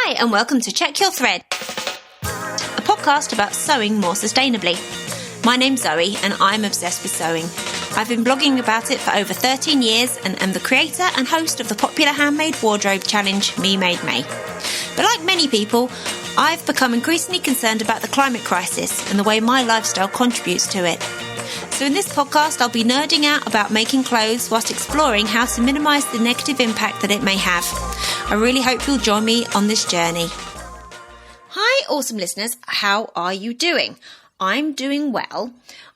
Hi, and welcome to Check Your Thread, a podcast about sewing more sustainably. My name's Zoe, and I'm obsessed with sewing. I've been blogging about it for over 13 years and am the creator and host of the popular handmade wardrobe challenge, Me Made May. But like many people, I've become increasingly concerned about the climate crisis and the way my lifestyle contributes to it. So in this podcast, I'll be nerding out about making clothes whilst exploring how to minimise the negative impact that it may have. I really hope you'll join me on this journey. Hi, awesome listeners. How are you doing? I'm doing well.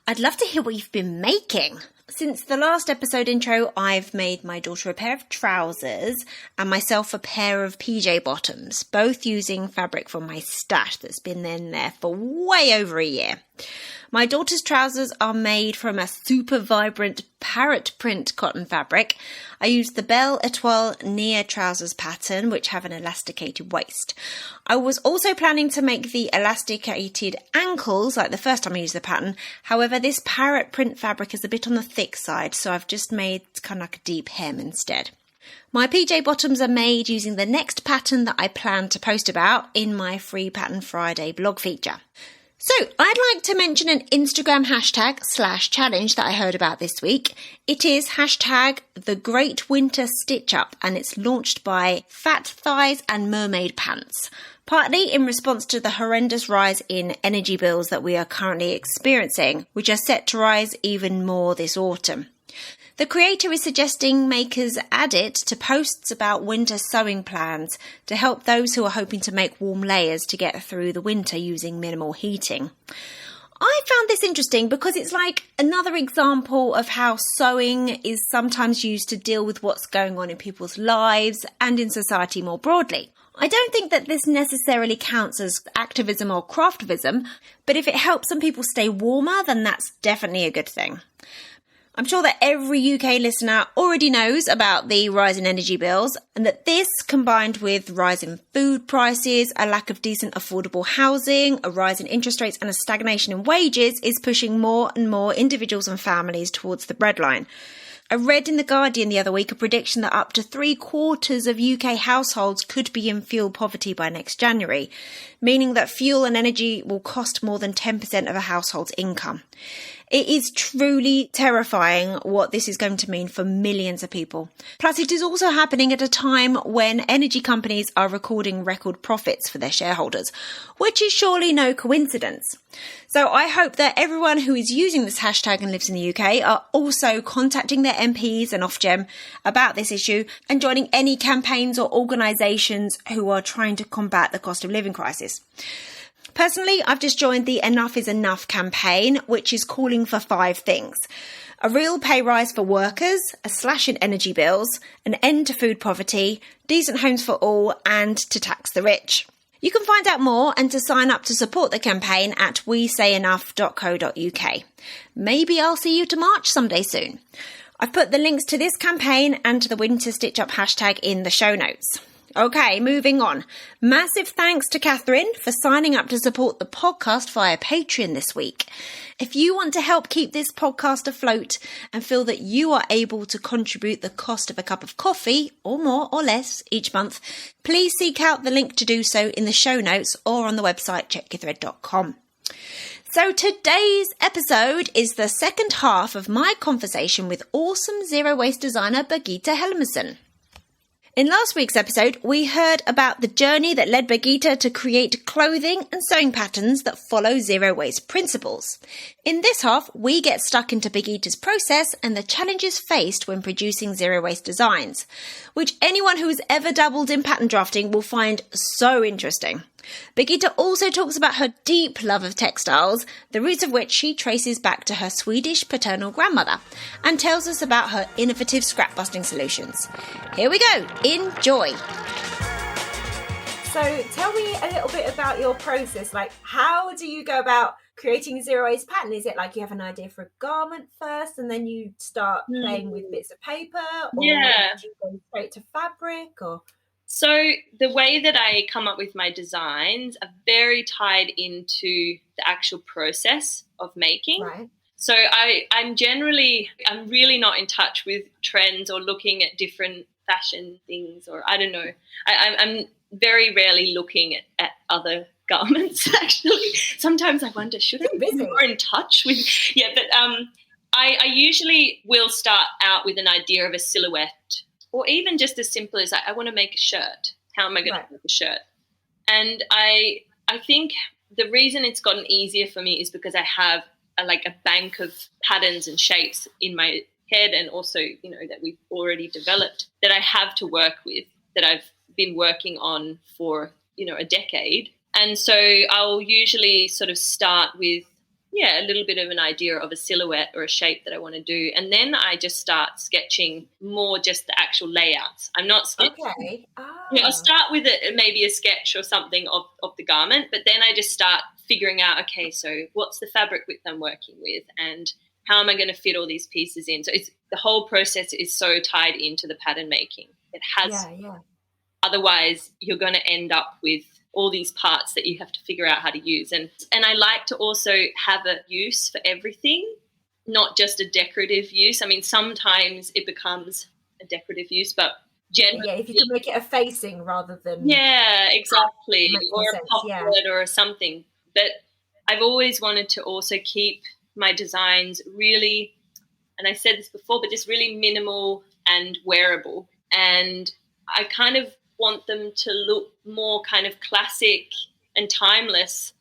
I'd love to hear what you've been making. Since the last episode intro, I've made my daughter a pair of trousers and myself a pair of PJ bottoms, both using fabric from my stash that's been in there for way over a year. My daughter's trousers are made from a super vibrant parrot print cotton fabric. I used the Belle Etoile Near trousers pattern, which have an elasticated waist. I was also planning to make the elasticated ankles like the first time I used the pattern. However, this parrot print fabric is a bit on the thick side, so I've just made kind of like a deep hem instead. My PJ bottoms are made using the next pattern that I plan to post about in my Free Pattern Friday blog feature. So, I'd like to mention an Instagram hashtag/challenge that I heard about this week. It is hashtag the Great Winter Stitch Up, and it's launched by Fat Thighs and Mermaid Pants, partly in response to the horrendous rise in energy bills that we are currently experiencing, which are set to rise even more this autumn. The creator is suggesting makers add it to posts about winter sewing plans to help those who are hoping to make warm layers to get through the winter using minimal heating. I found this interesting because it's like another example of how sewing is sometimes used to deal with what's going on in people's lives and in society more broadly. I don't think that this necessarily counts as activism or craftivism, but if it helps some people stay warmer, then that's definitely a good thing. I'm sure that every UK listener already knows about the rise in energy bills, and that this, combined with rise in food prices, a lack of decent affordable housing, a rise in interest rates and a stagnation in wages, is pushing more and more individuals and families towards the breadline. I read in The Guardian the other week a prediction that up to 3/4 of UK households could be in fuel poverty by next January, meaning that fuel and energy will cost more than 10% of a household's income. It is truly terrifying what this is going to mean for millions of people. Plus, it is also happening at a time when energy companies are recording record profits for their shareholders, which is surely no coincidence. So I hope that everyone who is using this hashtag and lives in the UK are also contacting their MPs and Ofgem about this issue and joining any campaigns or organisations who are trying to combat the cost of living crisis. Personally, I've just joined the Enough is Enough campaign, which is calling for 5 things: a real pay rise for workers, a slash in energy bills, an end to food poverty, decent homes for all, and to tax the rich. You can find out more and to sign up to support the campaign at weSayEnough.co.uk. Maybe I'll see you to March someday soon. I've put the links to this campaign and to the Winter Stitch Up hashtag in the show notes. Okay, moving on. Massive thanks to Catherine for signing up to support the podcast via Patreon this week. If you want to help keep this podcast afloat and feel that you are able to contribute the cost of a cup of coffee, or more or less, each month, please seek out the link to do so in the show notes or on the website checkyourthread.com. So today's episode is the second half of my conversation with awesome zero-waste designer Birgitta Helmersson. In last week's episode, we heard about the journey that led Birgitta to create clothing and sewing patterns that follow zero-waste principles. In this half, we get stuck into Birgitta's process and the challenges faced when producing zero-waste designs, which anyone who has ever dabbled in pattern drafting will find so interesting. Birgitta also talks about her deep love of textiles, the roots of which she traces back to her Swedish paternal grandmother, and tells us about her innovative scrap-busting solutions. Here we go. Enjoy. So tell me a little bit about your process. Like, how do you go about creating a zero-waste pattern? Is it like you have an idea for a garment first and then you start playing with bits of paper? Or do you go straight to fabric? Or... So the way that I come up with my designs are very tied into the actual process of making. Right. So I'm really not in touch with trends or looking at different fashion things, or I don't know. I'm very rarely looking at other garments, actually. Sometimes I wonder, should I be more in touch with... Yeah, but I usually will start out with an idea of a silhouette, or even just as simple as I want to make a shirt. How am I going to make a shirt? And I think the reason it's gotten easier for me is because I have a bank of patterns and shapes in my head, and also, that we've already developed that I have to work with, that I've been working on for, a decade. And so I'll usually sort of start with, a little bit of an idea of a silhouette or a shape that I want to do. And then I just start sketching more just the actual layouts. I'm not sketching. Okay. I'll start with maybe a sketch or something of the garment, but then I just start figuring out, okay, so what's the fabric width I'm working with, and how am I going to fit all these pieces in? So the whole process is so tied into the pattern making. It has. Yeah. Otherwise, you're going to end up with all these parts that you have to figure out how to use. And I like to also have a use for everything, not just a decorative use. I mean, sometimes it becomes a decorative use, but generally... Yeah, if you can make it a facing rather than... Yeah, exactly. Or a pocket or something. But I've always wanted to also keep my designs really, and I said this before, but just really minimal and wearable. And I kind of want them to look more kind of classic and timeless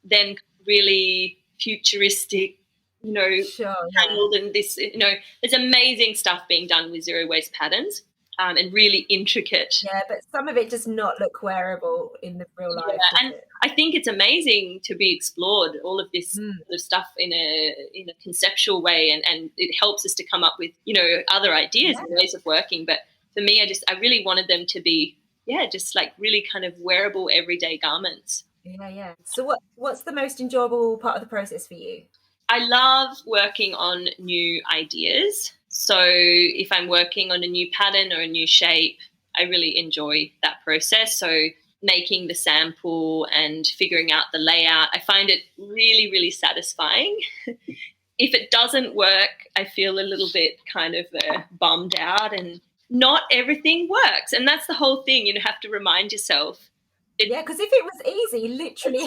than really futuristic, handled in this, there's amazing stuff being done with zero waste patterns, and really intricate. Yeah, but some of it does not look wearable in the real life. Yeah, and I think it's amazing to be explored, all of this sort of stuff in a conceptual way, and it helps us to come up with, other ideas and ways of working. But for me, I really wanted them to be, just like really kind of wearable everyday garments. Yeah. So what's the most enjoyable part of the process for you? I love working on new ideas. So if I'm working on a new pattern or a new shape, I really enjoy that process. So making the sample and figuring out the layout, I find it really, really satisfying. If it doesn't work, I feel a little bit kind of bummed out, and not everything works. And that's the whole thing. You have to remind yourself. Because if it was easy, literally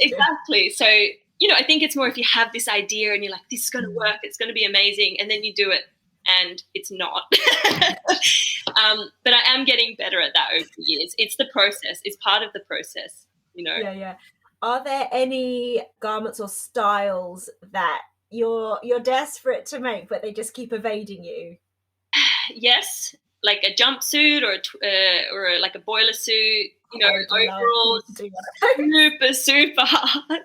Exactly. So, I think it's more if you have this idea and you're like, this is going to work, it's going to be amazing, and then you do it and it's not. But I am getting better at that over the years. It's the process. It's part of the process, Yeah. Are there any garments or styles that you're desperate to make, but they just keep evading you? Yes, like a jumpsuit or like a boiler suit, overall super hard.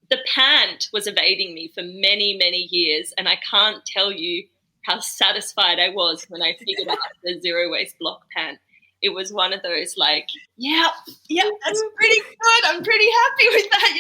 The pant was evading me for many, many years, and I can't tell you how satisfied I was when I figured out the zero waste block pant. It was one of those like, that's pretty good. I'm pretty happy with that.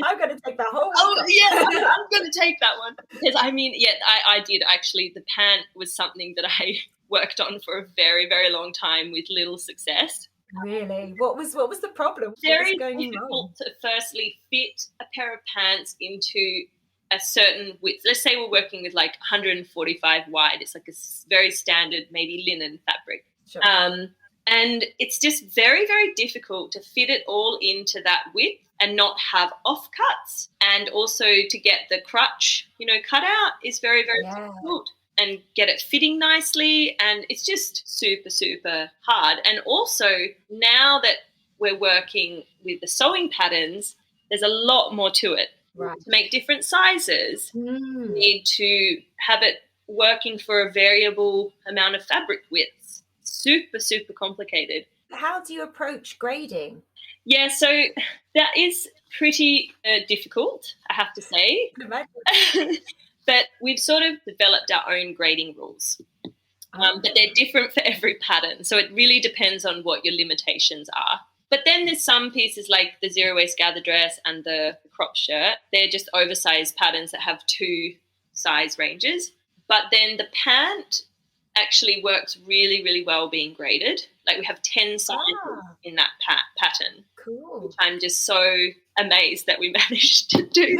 I'm going to take that whole one. Oh, yeah, I'm going to take that one. Because, I did actually. The pant was something that I worked on for a very, very long time with little success. Really? What was the problem? Very difficult to firstly fit a pair of pants into a certain width. Let's say we're working with like 145 wide. It's like a very standard, maybe linen fabric. Sure. And it's just very, very difficult to fit it all into that width and not have offcuts, and also to get the crutch, cut out is very, very difficult, and get it fitting nicely. And it's just super, super hard. And also now that we're working with the sewing patterns, there's a lot more to it. Right. To make different sizes, you need to have it working for a variable amount of fabric widths. Super, super complicated. How do you approach grading? Yeah, so that is pretty difficult, I have to say. But we've sort of developed our own grading rules. But they're different for every pattern. So it really depends on what your limitations are. But then there's some pieces like the zero waist gather dress and the crop shirt. They're just oversized patterns that have 2 size ranges. But then the pant actually works really, really well being graded. Like we have 10 sizes in that pattern. Cool. Which I'm just so amazed that we managed to do.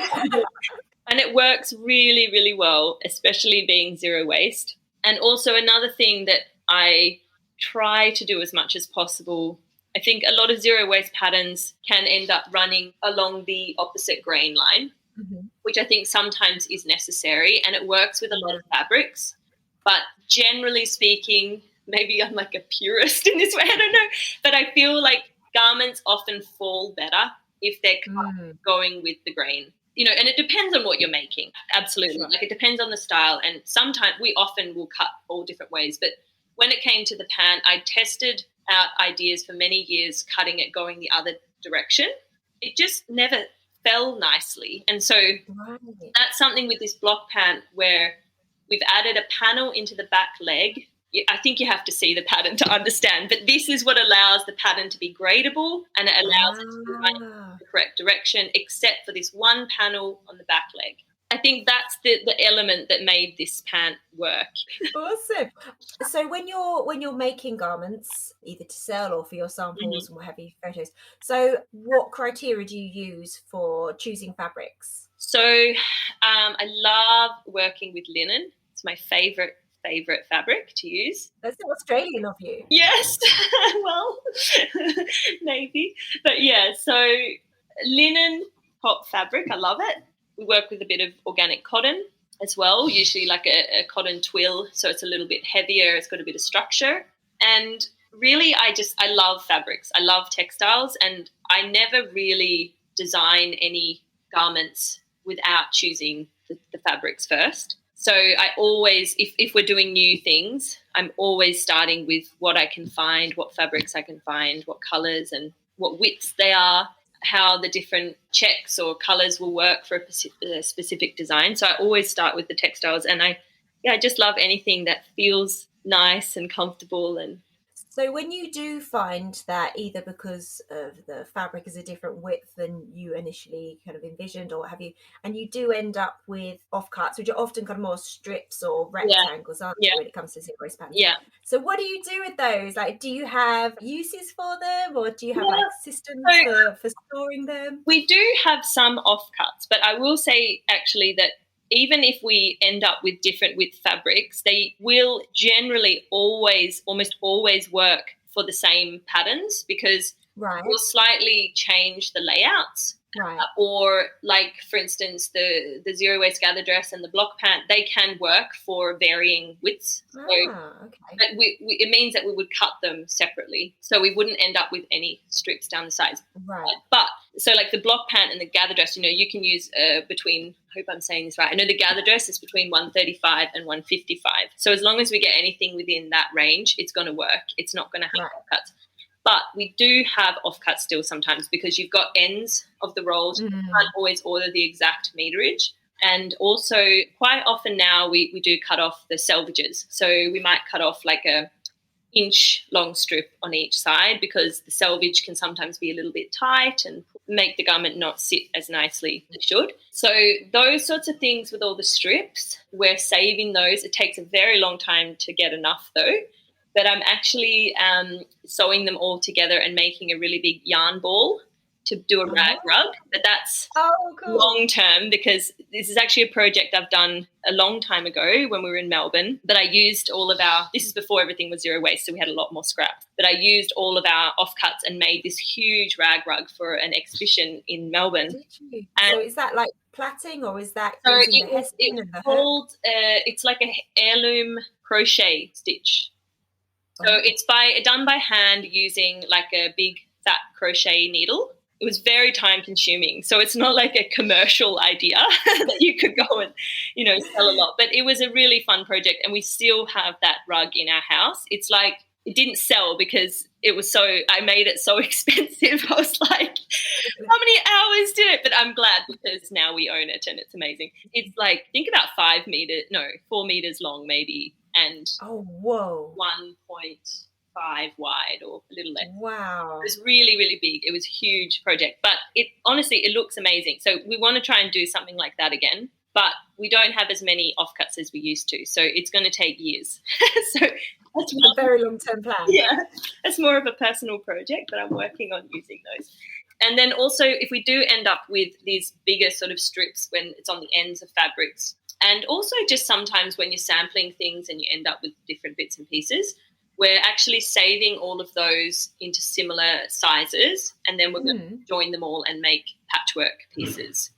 And it works really, really well, especially being zero waste. And also another thing that I try to do as much as possible. I think a lot of zero waste patterns can end up running along the opposite grain line, which I think sometimes is necessary, and it works with a lot of fabrics. But generally speaking, maybe I'm like a purist in this way, I don't know, but I feel like garments often fall better if they're going with the grain. And it depends on what you're making. Absolutely. Sure. Like it depends on the style, and sometimes we often will cut all different ways. But when it came to the pant, I tested out ideas for many years, cutting it going the other direction. It just never fell nicely. And so that's something with this block pant where we've added a panel into the back leg. I think you have to see the pattern to understand, but this is what allows the pattern to be gradable, and it allows it to be running in the correct direction, except for this one panel on the back leg. I think that's the element that made this pant work. Awesome. So when you're making garments, either to sell or for your samples and what have you, photos, so what criteria do you use for choosing fabrics? So I love working with linen. It's my favorite fabric to use. That's Australian of you. Yes. Well, maybe. But yeah, so linen top fabric, I love it. We work with a bit of organic cotton as well, usually like a cotton twill, so it's a little bit heavier, it's got a bit of structure. And really I love fabrics. I love textiles, and I never really design any garments without choosing the fabrics first. So I always, if we're doing new things, I'm always starting with what I can find, what fabrics I can find, what colours and what widths they are, how the different checks or colours will work for a specific design. So I always start with the textiles, and I just love anything that feels nice and comfortable. And so when you do find that either because of the fabric is a different width than you initially kind of envisioned or what have you, and you do end up with offcuts, which are often kind of more strips or rectangles, aren't they, when it comes to zero waste patterns? Yeah. So what do you do with those? Like, do you have uses for them, or do you have like systems for storing them? We do have some offcuts, but I will say actually that even if we end up with different width fabrics, they will generally almost always work for the same patterns, because we'll slightly change the layouts. Or like, for instance, the zero waste gather dress and the block pant, they can work for varying widths. But it means that we would cut them separately, so we wouldn't end up with any strips down the sides. But so like the block pant and the gather dress, you can use between, I hope I'm saying this right, I know the gather dress is between 135 and 155. So as long as we get anything within that range, it's going to work. It's not going to have cuts. But we do have offcuts still sometimes, because you've got ends of the rolls. You can't always order the exact meterage. And also quite often now we do cut off the selvages. So we might cut off like a inch long strip on each side, because the selvage can sometimes be a little bit tight and make the garment not sit as nicely as it should. So those sorts of things with all the strips, we're saving those. It takes a very long time to get enough though. But I'm actually sewing them all together and making a really big yarn ball to do a rag rug. But that's long term, because this is actually a project I've done a long time ago when we were in Melbourne. But I used all of this is before everything was zero waste, so we had a lot more scrap. But I used all of our offcuts and made this huge rag rug for an exhibition in Melbourne. Did you? And so is that like plaiting, or is that it's like a heirloom crochet stitch. So it's done by hand using like a big fat crochet needle. It was very time consuming. So it's not like a commercial idea that you could go and, sell a lot. But it was a really fun project, and we still have that rug in our house. It's like, it didn't sell because I made it so expensive. I was like, how many hours did it? But I'm glad, because now we own it and it's amazing. It's like, think about 4 meters long maybe. And 1.5 wide or a little less. Wow. It was really, really big. It was a huge project. But it looks amazing. So we want to try and do something like that again. But we don't have as many offcuts as we used to. So it's going to take years. So that's a very long-term plan. Yeah. It's more of a personal project, but I'm working on using those. And then also, if we do end up with these bigger sort of strips when it's on the ends of fabrics, and also just sometimes when you're sampling things and you end up with different bits and pieces, we're actually saving all of those into similar sizes, and then we're going to join them all and make patchwork pieces.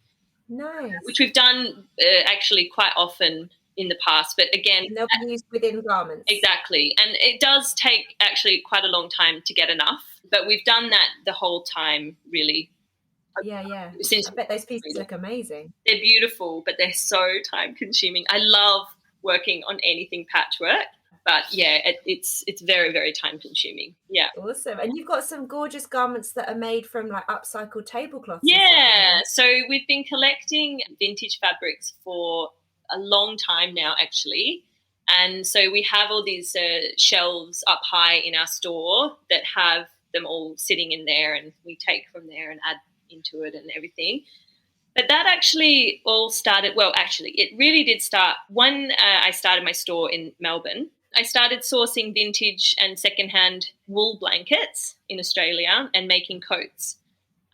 Nice. Which we've done actually quite often in the past, but again, and they'll be used within garments. Exactly, and it does take actually quite a long time to get enough, but we've done that the whole time, really. Yeah. Since I bet those pieces look amazing. They're beautiful, but they're so time consuming. I love working on anything patchwork, but yeah, it's very, very time consuming. Yeah. Awesome. And you've got some gorgeous garments that are made from like upcycled tablecloths. Yeah. So we've been collecting vintage fabrics for a long time now, actually. And so we have all these shelves up high in our store that have them all sitting in there, and we take from there and add into it and everything. But that actually all started, well, actually, it really did start when I started my store in Melbourne. I started sourcing vintage and secondhand wool blankets in Australia and making coats.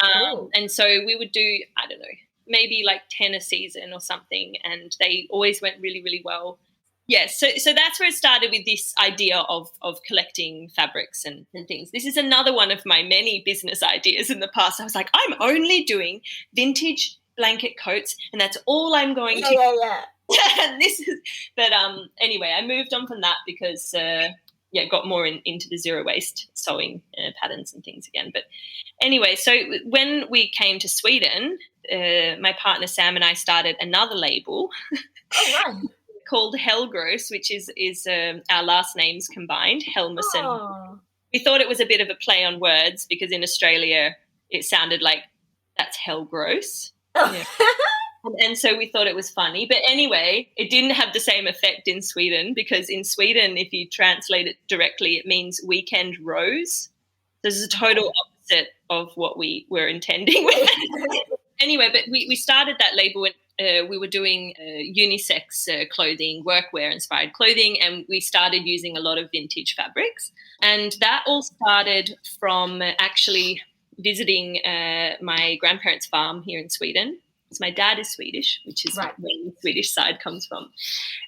And so we would do, I don't know, maybe like 10 a season or something, and they always went really, really well. Yeah, so that's where it started, with this idea of collecting fabrics and things. This is another one of my many business ideas in the past. I was like, I'm only doing vintage blanket coats, and that's all I'm going to. Yeah. And but anyway, I moved on from that because got more into the zero waste sewing patterns and things again. But anyway, so when we came to Sweden, my partner Sam and I started another label. Oh, right. Called Helgross, which is our last names combined, Helmersson. Oh. We thought it was a bit of a play on words because in Australia it sounded like that's hell gross. Yeah. And so we thought it was funny. But anyway, it didn't have the same effect in Sweden, because in Sweden, if you translate it directly, it means weekend rose. This is a total opposite of what we were intending. Anyway, but we started that label when we were doing unisex clothing, workwear-inspired clothing, and we started using a lot of vintage fabrics. And that all started from actually visiting my grandparents' farm here in Sweden. So my dad is Swedish, which is right. where the Swedish side comes from.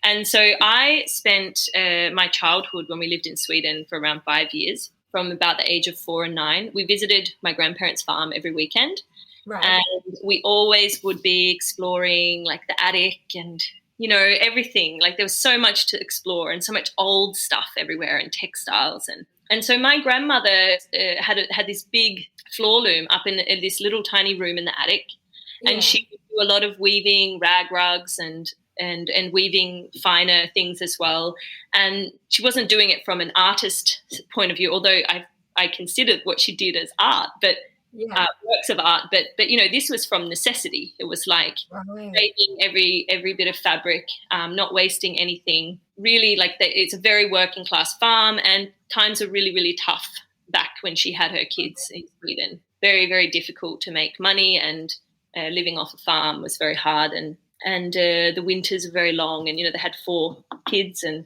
And so I spent my childhood, when we lived in Sweden, for around 5 years, from about the age of 4 and 9. We visited my grandparents' farm every weekend. Right. And we always would be exploring like the attic and, everything. Like there was so much to explore and so much old stuff everywhere and textiles. And so my grandmother had this big floor loom up in this little tiny room in the attic. Yeah. And she would do a lot of weaving rag rugs and weaving finer things as well. And she wasn't doing it from an artist point of view, although I considered what she did as art, but works of art, but this was from necessity. It was like saving every bit of fabric, not wasting anything. Really, it's a very working class farm, and times were really, really tough back when she had her kids in Sweden. Very, very difficult to make money, and living off a farm was very hard, and the winters were very long, and they had 4 kids, and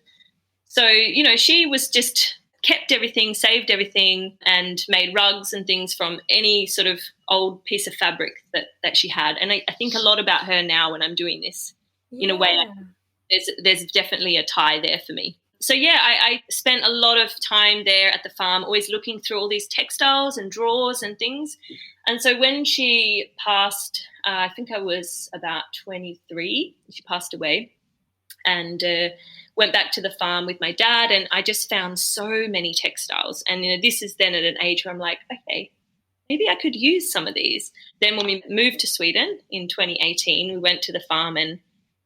so she was just kept everything, saved everything, and made rugs and things from any sort of old piece of fabric that she had. And I think a lot about her now when I'm doing this. In a way, there's definitely a tie there for me. So, I spent a lot of time there at the farm, always looking through all these textiles and drawers and things. And so when she passed, I think I was about 23, she passed away, and went back to the farm with my dad, and I just found so many textiles. And this is then at an age where I'm like, okay, maybe I could use some of these. Then when we moved to Sweden in 2018, we went to the farm and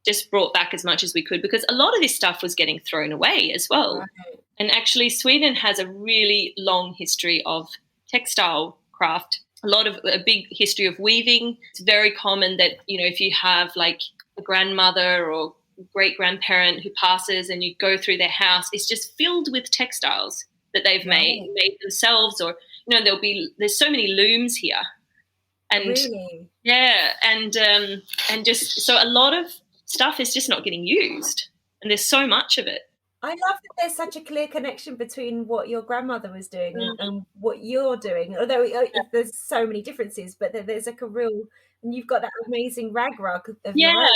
just brought back as much as we could, because a lot of this stuff was getting thrown away as well. Right. And actually Sweden has a really long history of textile craft, a big history of weaving. It's very common that, if you have like a grandmother or great-grandparent who passes and you go through their house, it's just filled with textiles that they've made themselves, or there's so many looms here, and really? and just so a lot of stuff is just not getting used, and there's so much of it. I love that there's such a clear connection between what your grandmother was doing and what you're doing, although there's so many differences, but there's like a real, and you've got that amazing rag rug of your own.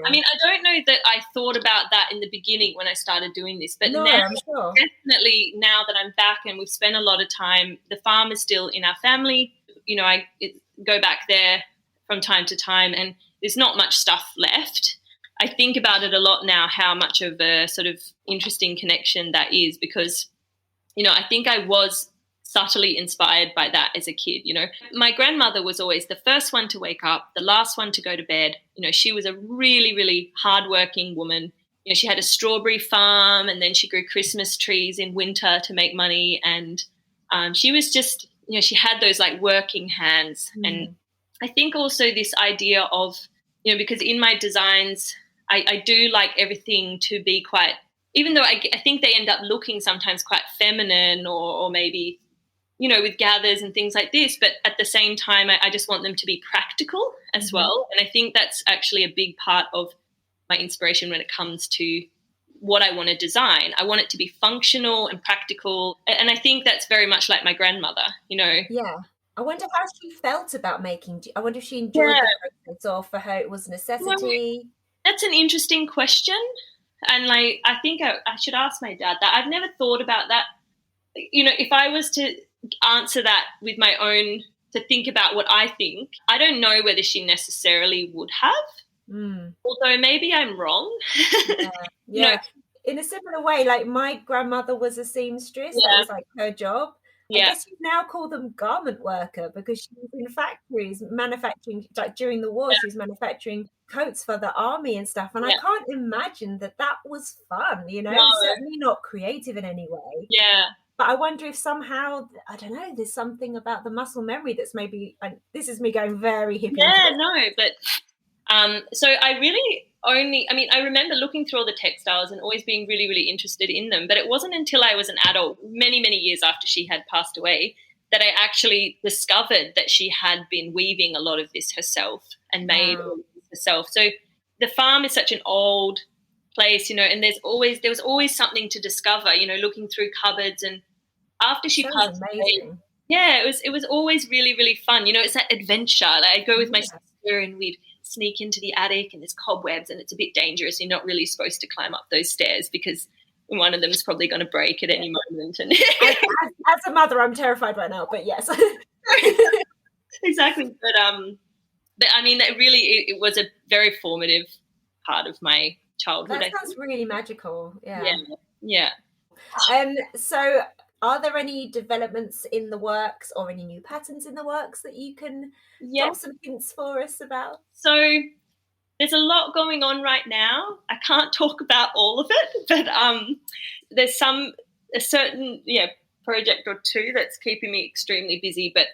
I mean, I don't know that I thought about that in the beginning when I started doing this, but No, now, I'm sure. definitely now that I'm back and we've spent a lot of time, the farm is still in our family. You know, I go back there from time to time and there's not much stuff left. I think about it a lot now, how much of a sort of interesting connection that is, because, you know, I think I was subtly inspired by that as a kid. You know, my grandmother was always the first one to wake up, the last one to go to bed. You know, she was a really, really hardworking woman. You know, she had a strawberry farm and then she grew Christmas trees in winter to make money. And she was just, you know, she had those like working hands. And I think also this idea of, you know, because in my designs, I do like everything to be quite, even though I think they end up looking sometimes quite feminine or maybe, you know, with gathers and things like this, but at the same time, I just want them to be practical as well. And I think that's actually a big part of my inspiration when it comes to what I want to design. I want it to be functional and practical. And I think that's very much like my grandmother, you know. Yeah. I wonder how she felt about making, I wonder if she enjoyed the process or for her it was a necessity. That's an interesting question. And like, I think I should ask my dad that. I've never thought about that. You know, if I was to answer that with my own, to think about what I think, I don't know whether she necessarily would have. Although maybe I'm wrong. Yeah. You know, in a similar way, like my grandmother was a seamstress. That was like her job. I guess you now call them garment worker because she was in factories manufacturing, like during the war, she was manufacturing coats for the army and stuff. And I can't imagine that was fun, you know, certainly not creative in any way. Yeah. But I wonder if somehow, I don't know, there's something about the muscle memory that's maybe, this is me going very hippie. Yeah, no, but so I really I remember looking through all the textiles and always being really, really interested in them. But it wasn't until I was an adult, many, many years after she had passed away, that I actually discovered that she had been weaving a lot of this herself and made all of this herself. So the farm is such an old place, you know, and there was always something to discover, you know, looking through cupboards. And after she passed away, it was always really, really fun. You know, it's that adventure. Like I'd go with my sister and we'd sneak into the attic and there's cobwebs and it's a bit dangerous. You're not really supposed to climb up those stairs because one of them is probably going to break at any moment. And as a mother, I'm terrified right now, but yes. Exactly. But I mean, it was a very formative part of my childhood. That sounds really magical. Yeah. So are there any developments in the works or any new patterns in the works that you can drop some hints for us about? So there's a lot going on right now. I can't talk about all of it, but there's a certain project or two that's keeping me extremely busy, but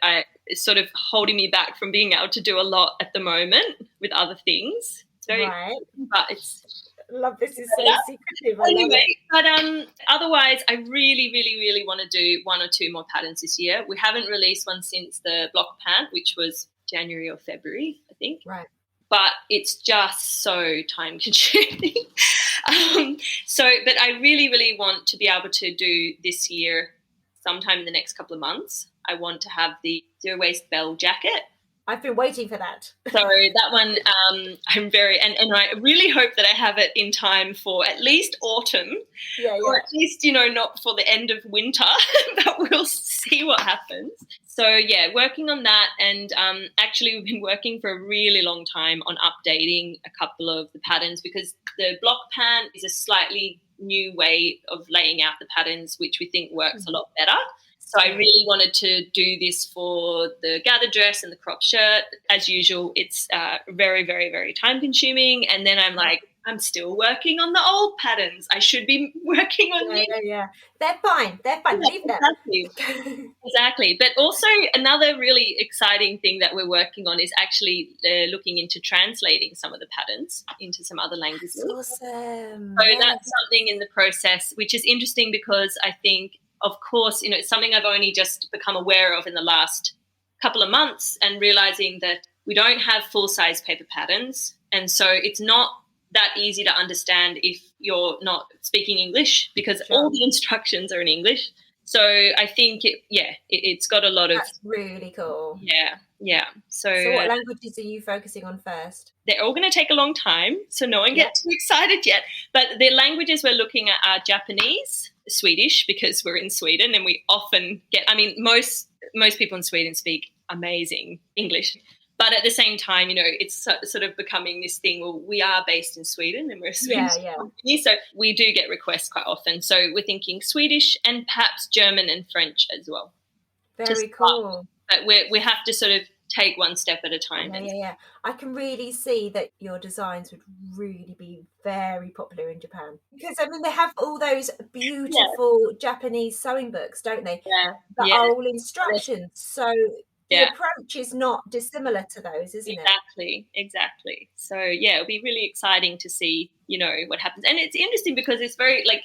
it's sort of holding me back from being able to do a lot at the moment with other things. It's very, but it's. Love this is so secretive. Anyway, but otherwise, I really, really, really want to do one or two more patterns this year. We haven't released one since the block pant, which was January or February, I think. Right. But it's just so time consuming. But I really, really want to be able to do this year, sometime in the next couple of months. I want to have the zero waist bell jacket. I've been waiting for that. So that one, I'm very, and I really hope that I have it in time for at least autumn, or at least, you know, not for the end of winter, but we'll see what happens. So working on that, and actually we've been working for a really long time on updating a couple of the patterns because the block pant is a slightly new way of laying out the patterns, which we think works a lot better. So I really wanted to do this for the gathered dress and the crop shirt. As usual, it's very, very, very time consuming. And then I'm like, I'm still working on the old patterns. I should be working on these. Yeah. They're fine. Leave them. Exactly. But also another really exciting thing that we're working on is actually looking into translating some of the patterns into some other languages. That's awesome. So that's something in the process, which is interesting because I think, of course, you know, it's something I've only just become aware of in the last couple of months and realizing that we don't have full-size paper patterns. And so it's not that easy to understand if you're not speaking English, because all the instructions are in English. So I think it's got a lot of... That's really cool. Yeah. So what languages are you focusing on first? They're all going to take a long time, so no one get too excited yet. But the languages we're looking at are Japanese, Swedish, because we're in Sweden and we often get... I mean, most people in Sweden speak amazing English. But at the same time, it's sort of becoming this thing. Well, we are based in Sweden and we're a Swedish company, so we do get requests quite often. So we're thinking Swedish and perhaps German and French as well. Very cool. But we have to sort of take one step at a time. Yeah. I can really see that your designs would really be very popular in Japan, because I mean they have all those beautiful Japanese sewing books, don't they? That are all instructions. So the approach is not dissimilar to those, isn't it? Exactly. So it'll be really exciting to see, what happens. And it's interesting because it's very like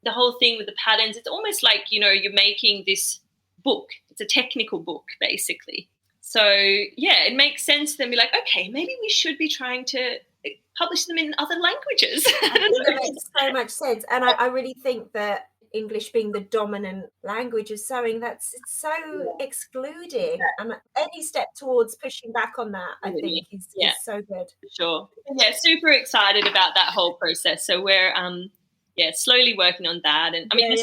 the whole thing with the patterns. It's almost like, you're making this book. It's a technical book, basically. So it makes sense to then be like, okay, maybe we should be trying to publish them in other languages. That makes so much sense. And I really think that English being the dominant language of sewing, it's so excluding. And any step towards pushing back on that, I think, is so good. Sure. Super excited about that whole process. So we're slowly working on that. And I mean,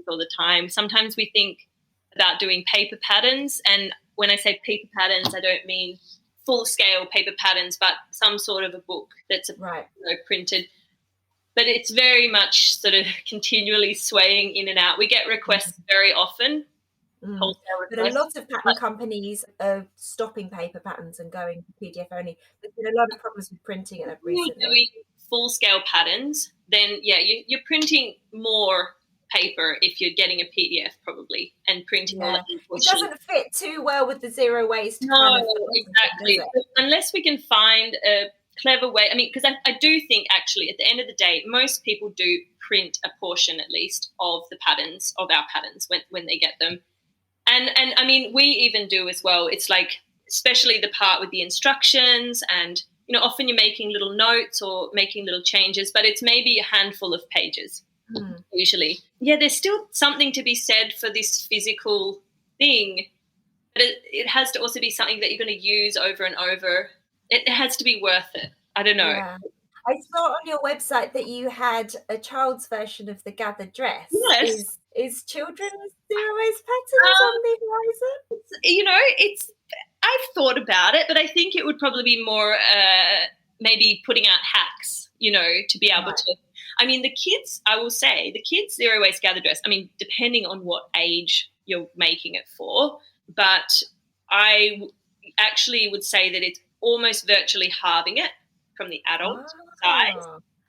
all the time. Sometimes we think about doing paper patterns, and when I say paper patterns, I don't mean full-scale paper patterns, but some sort of a book that's printed. But it's very much sort of continually swaying in and out. We get requests very often, wholesale requests. But a lot of pattern companies are stopping paper patterns and going to PDF only. There's been a lot of problems with printing it recently. If you're doing full-scale patterns, then, you're printing more paper if you're getting a PDF probably and printing all that. It doesn't fit too well with the zero waste. Exactly. Unless we can find a clever way. I mean, because I do think actually at the end of the day, most people do print a portion at least of the patterns, of our patterns when they get them. And I mean, we even do as well. It's like, especially the part with the instructions and, often you're making little notes or making little changes, but it's maybe a handful of pages. Usually. There's still something to be said for this physical thing, but it has to also be something that you're going to use over and over. It has to be worth it. I don't know. Yeah. I saw on your website that you had a child's version of the gathered dress. Yes. Is children's zero waste patterns on the horizon? I've thought about it, but I think it would probably be more maybe putting out hacks, to be able to... I mean, the kids zero waste gathered dress, I mean, depending on what age you're making it for, but I actually would say that it's almost virtually halving it from the adult size,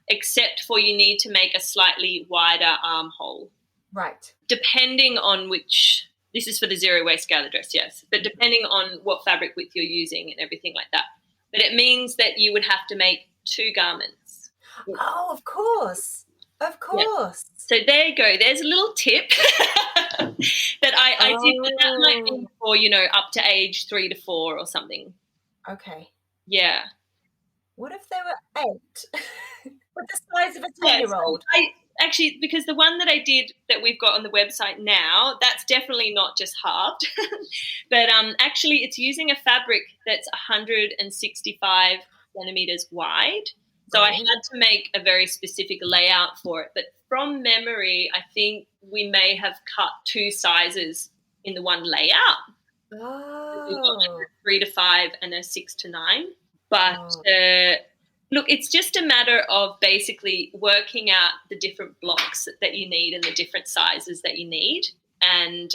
except for you need to make a slightly wider armhole. Right. Depending on which, this is for the zero waste gathered dress, yes, but depending on what fabric width you're using and everything like that. But it means that you would have to make 2 garments. Oh, of course. Yeah. So there you go. There's a little tip that I did, but that might be for, up to age 3 to 4 or something. Okay. Yeah. What if they were 8? With the size of a 10-year-old? Actually, because the one that I did that we've got on the website now, that's definitely not just halved. But actually it's using a fabric that's 165 centimetres wide. So I had to make a very specific layout for it. But from memory, I think we may have cut 2 sizes in the one layout. Oh. We've got like a 3 to 5 and a 6 to 9. But look, it's just a matter of basically working out the different blocks that you need and the different sizes that you need and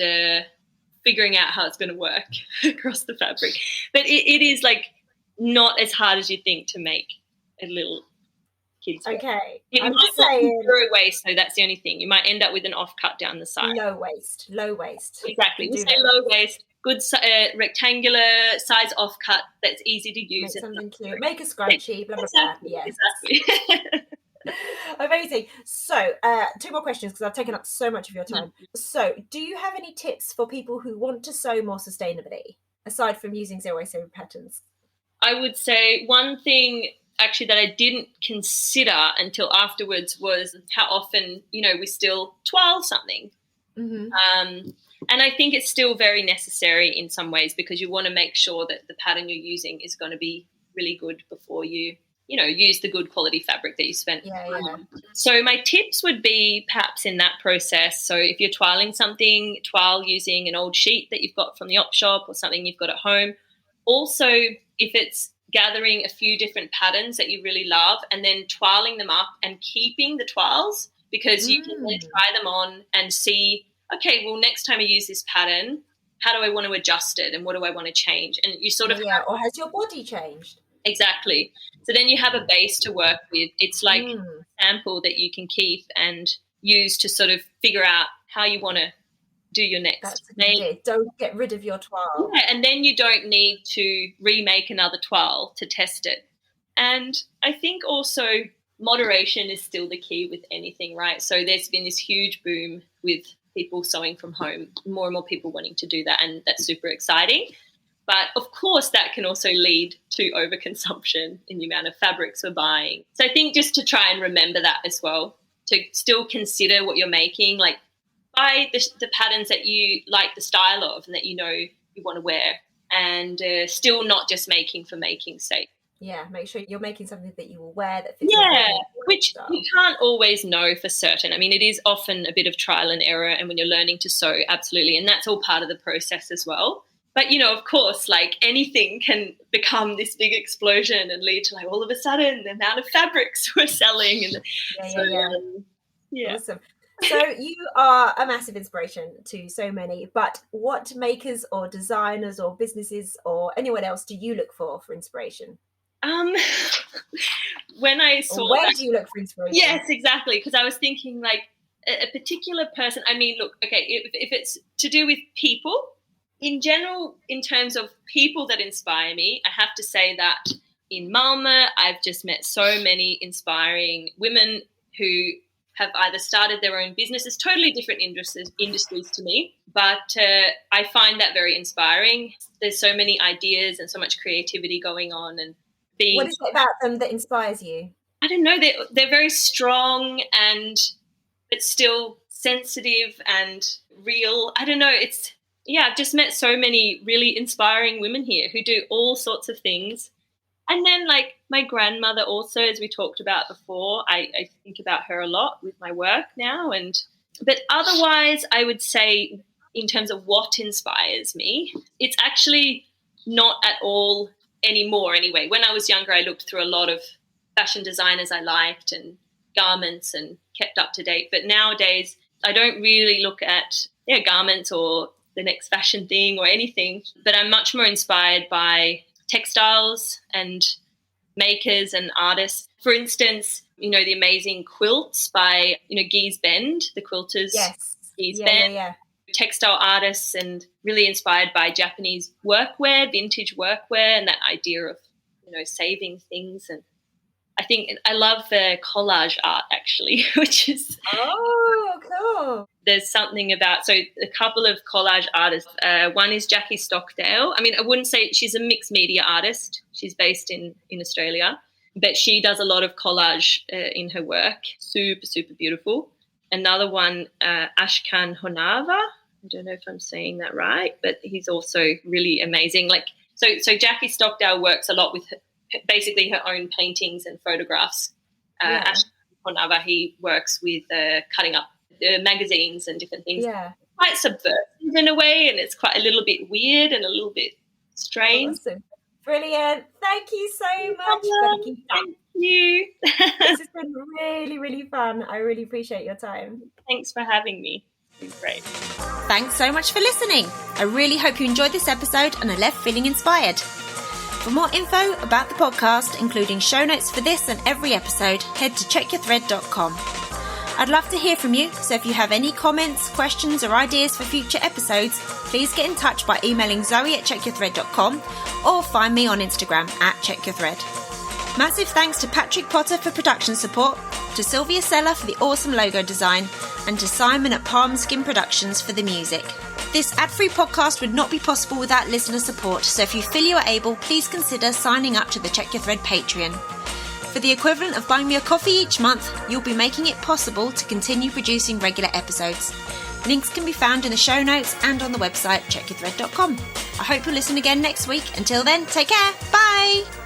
figuring out how it's going to work across the fabric. But it is like not as hard as you think to make a little kids wear. Okay. It I'm might saying not be zero waste, so that's the only thing. You might end up with an offcut down the side. Low waist. Exactly. We say low waist, good rectangular size offcut that's easy to use. Make something cute. Make a scrunchie, blah, blah, blah. Yes. Exactly. Amazing. So 2 more questions because I've taken up so much of your time. So do you have any tips for people who want to sew more sustainably, aside from using zero waste sewing patterns? I would say one thing actually that I didn't consider until afterwards was how often, we still twirl something. Mm-hmm. And I think it's still very necessary in some ways, because you want to make sure that the pattern you're using is going to be really good before you use the good quality fabric that you spent time on. So my tips would be perhaps in that process. So if you're twiling something, twirl using an old sheet that you've got from the op shop or something you've got at home. Also, if it's gathering a few different patterns that you really love and then twiling them up and keeping the twirls, because you can then try them on and see, okay, well, next time I use this pattern, how do I want to adjust it and what do I want to change? And you sort of or has your body changed? Exactly. So then you have a base to work with. It's like a sample that you can keep and use to sort of figure out how you want to do your next. That's a good idea. Don't get rid of your twirl. Yeah, and then you don't need to remake another twirl to test it. And I think also moderation is still the key with anything, right? So there's been this huge boom with people sewing from home, more and more people wanting to do that, and that's super exciting. But, of course, that can also lead to overconsumption in the amount of fabrics we're buying. So I think just to try and remember that as well, to still consider what you're making, like buy the patterns that you like the style of and that you want to wear, and still not just making for making's sake. Yeah, make sure you're making something that you will wear that fits. Yeah, which you can't always know for certain. I mean, it is often a bit of trial and error, and when you're learning to sew, absolutely, and that's all part of the process as well. But, of course, like anything can become this big explosion and lead to like all of a sudden the amount of fabrics we're selling. And Awesome. So you are a massive inspiration to so many, but what makers or designers or businesses or anyone else do you look for inspiration? When I saw where do you look for inspiration? Yes, exactly. Because I was thinking like a particular person. I mean, look, okay, if it's to do with people, in general, in terms of people that inspire me, I have to say that in Malmö, I've just met so many inspiring women who have either started their own businesses, totally different industries to me, but I find that very inspiring. There's so many ideas and so much creativity going on. And what is it about them that inspires you? I don't know. They're very strong but still sensitive and real. I don't know. I've just met so many really inspiring women here who do all sorts of things. And then, like, my grandmother also, as we talked about before, I think about her a lot with my work now. But otherwise, I would say in terms of what inspires me, it's actually not at all anymore anyway. When I was younger, I looked through a lot of fashion designers I liked and garments and kept up to date. But nowadays, I don't really look at garments or the next fashion thing or anything, but I'm much more inspired by textiles and makers and artists. For instance, the amazing quilts by, Gee's Bend, the quilters. Yes. Gee's Bend. Yeah. Textile artists, and really inspired by Japanese workwear, vintage workwear, and that idea of, saving things. And I think I love the collage art actually, which is... Oh, cool. There's something about, so a couple of collage artists. One is Jackie Stockdale. I mean, I wouldn't say she's a mixed media artist. She's based in Australia, but she does a lot of collage in her work. Super, super beautiful. Another one, Ashkan Honava. I don't know if I'm saying that right, but he's also really amazing. Like, so Jackie Stockdale works a lot with basically her own paintings and photographs. Ashkan Honava, he works with cutting up magazines and different things. Yeah. Quite subversive in a way, and it's quite a little bit weird and a little bit strange. Awesome. Brilliant. Thank you so much. Thank you. This has been really, really fun. I really appreciate your time. Thanks for having me. It's been great. Thanks so much for listening. I really hope you enjoyed this episode and are left feeling inspired. For more info about the podcast, including show notes for this and every episode, head to checkyourthread.com. I'd love to hear from you, so if you have any comments, questions or ideas for future episodes, please get in touch by emailing zoe@checkyourthread.com or find me on Instagram @checkyourthread. Massive thanks to Patrick Potter for production support, to Sylvia Seller for the awesome logo design, and to Simon at Palm Skin Productions for the music. This ad-free podcast would not be possible without listener support, so if you feel you are able, please consider signing up to the Check Your Thread Patreon. For the equivalent of buying me a coffee each month, you'll be making it possible to continue producing regular episodes. Links can be found in the show notes and on the website checkyourthread.com. I hope you'll listen again next week. Until then, take care. Bye!